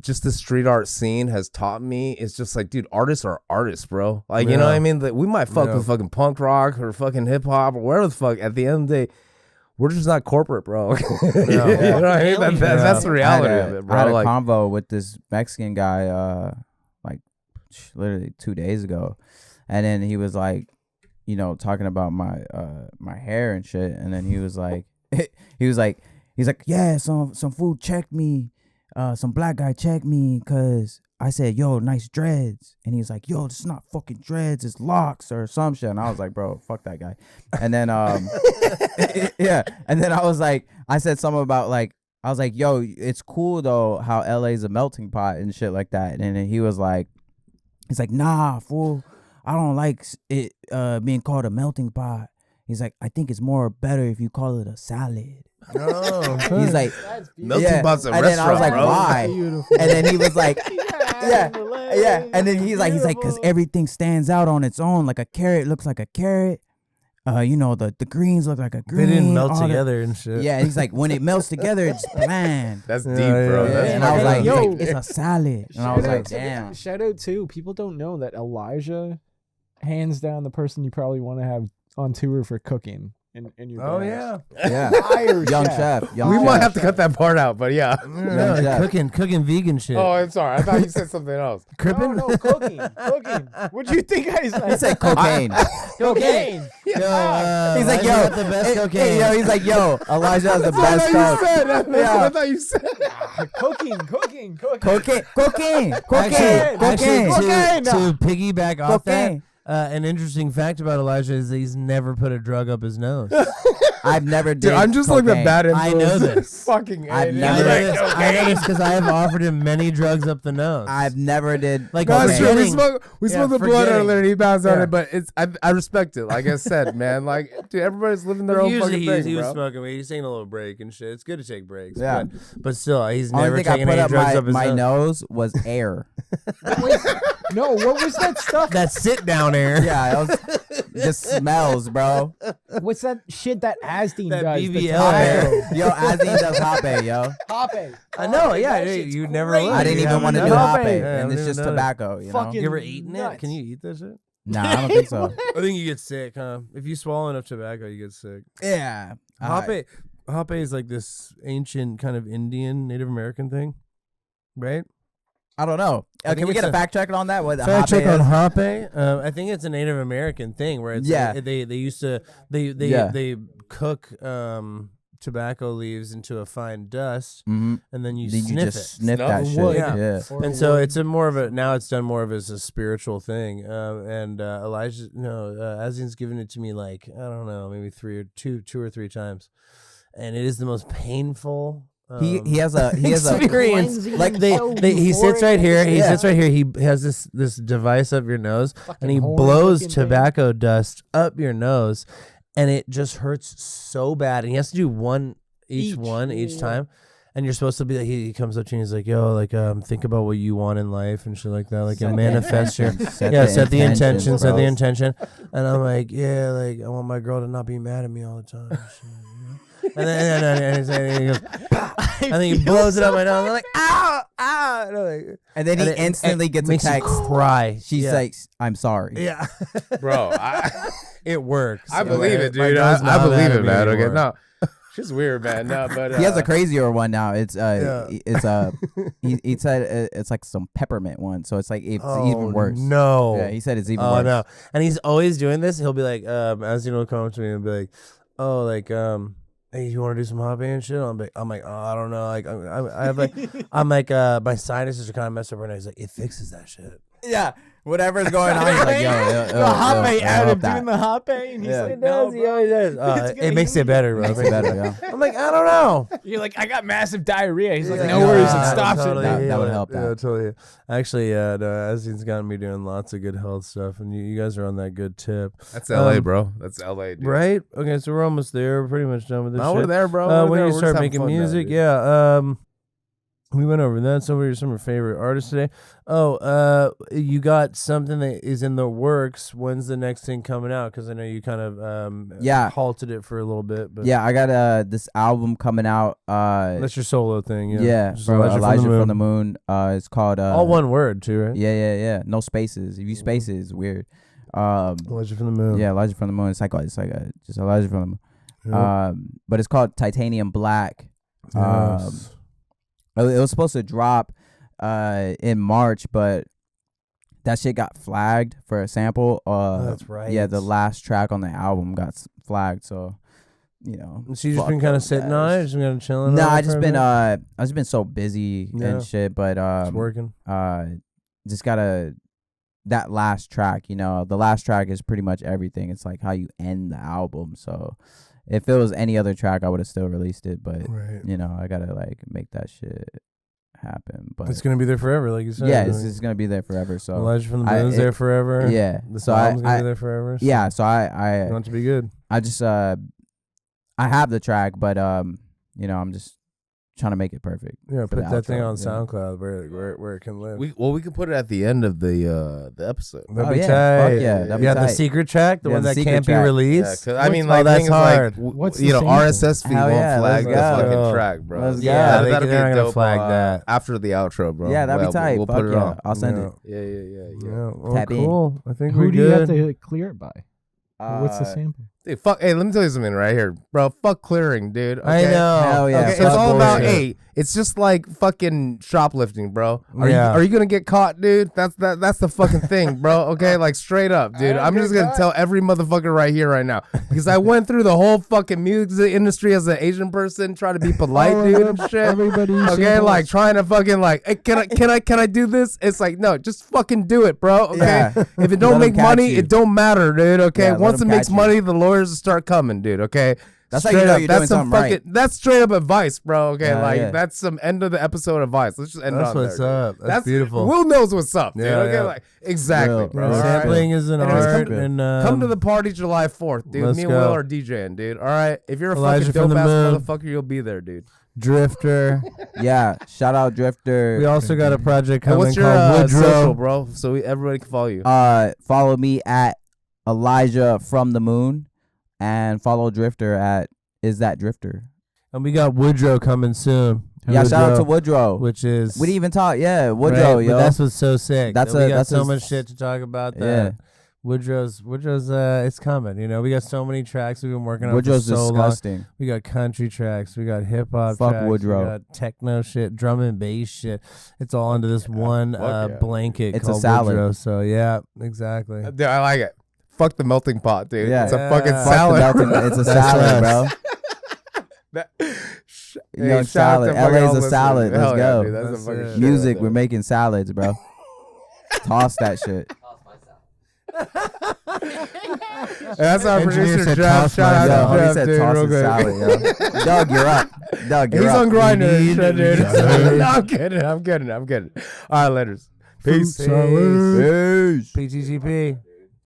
just the street art scene has taught me. It's just like, dude, artists are artists, bro. Like, you know what I mean? Like, we might fuck with fucking punk rock or fucking hip hop or whatever the fuck. At the end of the day, we're just not corporate, bro. You know what I mean? That's the reality of it, bro. I had a Like, convo with this Mexican guy, like literally 2 days ago, and then he was like, talking about my my hair and shit, and then he was like, he's like, yeah, some fool checked me, some black guy checked me, cause I said, yo, nice dreads, and he's like, yo, this is not fucking dreads, it's locks or some shit, and I was like, bro, fuck that guy, and then yeah, and then I said something about like. I was like, yo, it's cool though how LA's a melting pot and shit like that. And then he's like, nah, fool, I don't like it being called a melting pot. He's like, I think it's more better if you call it a salad. Oh, He's like, melting pot's a and then I was like, restaurant, bro. why? And then he was like, yeah. And then he's like, because everything stands out on its own. Like a carrot looks like a carrot. The greens look like a green. they didn't melt all the- together and shit. Yeah, he's like, when it melts together, it's bland. that's deep, Yeah, bro. yeah, That's And I was like, Yo. it's a salad. And I was like, damn. Shout out to people don't know that Elijah, hands down, the person you probably want to have on tour for cooking in your Oh bands. yeah. Yeah. Fire Young chef. chef. Young we chef. might have to cut that part out, but yeah. Yeah, chef. cooking vegan shit. Oh, I'm sorry. I thought you said something else. Crippin'? No, cooking. What'd you think I said? He said cocaine. cocaine. He's like, Elijah yo, got the best cocaine. yo, he's like, yo, Elijah has the best That's coke. what I thought you said. Cooking. Cocaine. Actually, Cocaine. to piggyback off Cocaine. that, an interesting fact about Elijah is that he's never put a drug up his nose. I've never did. Dude, I'm just like the cocaine. bad influence. I know this. Fucking I've idiot. never- I know this because I have offered him many drugs up the nose. I've never did. Like, No, it's cocaine. true. We Forgetting. smoked the blunt forgetting. earlier and he bounced on Yeah. it, but I respect it. Like I said, man. Like, dude, everybody's living their own Usually fucking thing, he was bro. smoking weed. He's taking a little break and shit. It's good to take breaks. Yeah. But still, he's Only never thing I taken put any up drugs up his my nose. nose was air. No, what was that stuff? That sit down air. Yeah, it was just smells, bro. What's that shit that Asdene That does? BBL tobacco. Yo, Azine does hoppe, yo. Hoppe. I know. Hoppe, Yeah, that shit's you never. great. learned. I didn't You even haven't want to done do it. Hoppe. hoppe, Yeah, I and haven't it's even just done it. tobacco, you know. Fucking You ever eaten it? nuts. Can you eat that shit? Nah, I don't think so. I think you get sick, huh? If you swallow enough tobacco, you get sick. Yeah. Hoppe is like this ancient kind of Indian, Native American thing, right? I don't know. Can we get a fact check on that? What fact check on hape? I think it's a Native American thing where it's they used to they cook tobacco leaves into a fine dust, and then you sniff that shit. Yeah. And so it's now it's done more of as a spiritual thing. And Elijah, Azian's given it to me like I don't know, maybe two or three times, and it is the most painful. He has a experience. Like he sits right here. He sits right here. He has this device up your nose, and he blows tobacco dust up your nose, and it just hurts so bad. And he has to do one each time. And you're supposed to be like, he comes up to you and he's like, yo, like, think about what you want in life and shit like that. Like, manifest your, set the intention. And I'm like, yeah, like, I want my girl to not be mad at me all the time. And then he goes, and then he blows it up my nose. I'm like, ow. And then he instantly gets a text. Cry. She's like, I'm sorry. Yeah. Bro, it works. I believe it, dude. I believe it, man. Okay, no. She's weird, man. No, but he has a crazier one now. He said it's like some peppermint one, so it's like it's even worse. No. Yeah, he said it's even worse. No. And he's always doing this. He'll be like, as you know, come up to me and be like, oh, like, hey, you want to do some hobby and shit? I'm like, oh, I don't know. Like, I have like, I'm like, my sinuses are kind of messed up right now. He's like, it fixes that shit. Yeah. Whatever's going on, he's like, yo, the hoppe out of doing the hoppe, and he's like, no, he always does. It makes it better, bro. Makes it better, yeah. I'm like, I don't know. You're like, I got massive diarrhea. He's like, no worries, it stops it. That would help. Yeah, totally. Actually, Azian's gotten me doing lots of good health stuff, and you guys are on that good tip. That's LA, bro. That's LA, dude. Right? Okay, so we're almost there. We're pretty much done with this shit. We're there, bro. When you start making music, we went over that. So what are some of your favorite artists today? Oh, you got something that is in the works. When's the next thing coming out? Because I know you kind of halted it for a little bit. But yeah, I got this album coming out. That's your solo thing. Yeah, from Elijahfromthemoon. It's called all one word too, right? Yeah. No spaces. If you space it, it's weird. Elijahfromthemoon. Yeah, Elijahfromthemoon. It's like just Elijahfromthemoon. Yep. But it's called Titanium Black. Yes. It was supposed to drop in March, but that shit got flagged for a sample. That's right. Yeah, the last track on the album got flagged, so So you just been kind of sitting on it, just been kind of chilling. No, I just been so busy and shit, but it's working. Just gotta that last track. The last track is pretty much everything. It's like how you end the album. So if it was any other track, I would have still released it, but I gotta like make that shit happen. But it's gonna be there forever, like you said. Yeah, it's gonna be there forever. So Elijahfronthemoon's there forever. Yeah, the album's gonna be there forever. So yeah, so I want it to be good. I just I have the track, but I'm just trying to make it perfect. Yeah, put that thing on SoundCloud where it can live. We can put it at the end of the episode. That'd be tight. Fuck yeah, that'd be tight. The secret track, the one that can't be released. Yeah, I mean, like that's hard. What's RSS feed won't flag the fucking track, bro. Yeah, that'll be dope. Flag that after the outro, bro. Yeah, that'd be tight. We'll put it on. I'll send it. Yeah. Well, cool. I think who we're do good. you have to clear it by? What's the sample? Dude, fuck. Hey, let me tell you something right here, bro. Fuck clearing, dude. Okay? I know. Hell yeah. Okay, it's all about it's just like fucking shoplifting, bro. Are you gonna get caught, dude? That's the fucking thing, bro. Okay, like straight up, dude. I'm just gonna tell every motherfucker right here, right now, because I went through the whole fucking music industry as an Asian person, trying to be polite, dude, and shit. Okay, like trying to fucking like, hey, can I do this? It's like, no, just fucking do it, bro. Okay, yeah. If it don't make money, it don't matter, dude. Okay, once it makes money, the lawyers will start coming, dude. Okay. That's how you know you're doing something right. That's straight up advice, bro. Okay, that's some end of the episode advice. Let's just end that's on there. That's what's up. That's beautiful. Will knows what's up, dude. Okay, like exactly, bro. Sampling is an art, and come to the party July 4th, dude. Me and Will are DJing, dude. All right, if you're a Elijah fucking dope ass motherfucker, you'll be there, dude. Drifter. Yeah, shout out Drifter. We also got a project coming what's your, called Woodrow, social, bro, so everybody can follow you. Follow me at Elijahfromthemoon, and follow Drifter at Is That Drifter. And we got Woodrow coming soon. Yeah, shout out to Woodrow, which is we didn't even talk. Yeah, Woodrow, right? yo. But that's what's so sick. That's we got so much shit to talk about. That Woodrow's it's coming. You know, we got so many tracks we've been working on. Woodrow's for so disgusting. long. We got country tracks, we got hip hop Fuck tracks, Woodrow. we got techno shit, drum and bass shit. It's all under this one blanket It's called a salad. Woodrow. So yeah, exactly. Dude, I like it. Fuck the melting pot, dude. Yeah. It's a fucking Fuck the salad. It's a salad, bro. Hey, Salad. shout out to LA's fucking a salad. Hell Let's yeah, go. dude. That's That's a fucking it. shit Music, right we're there. making salads, bro. Toss that shit. That's our Engineer producer, said Jeff. toss Shout out Yo, to homie Jeff, said dude. toss Real the quick. salad, yo. Doug, you're up. Doug, you're He's up. on Grindr and need shit, dude. it. No, I'm kidding. I'm kidding. All right, letters. Peace. Salad. Peace. PTGP.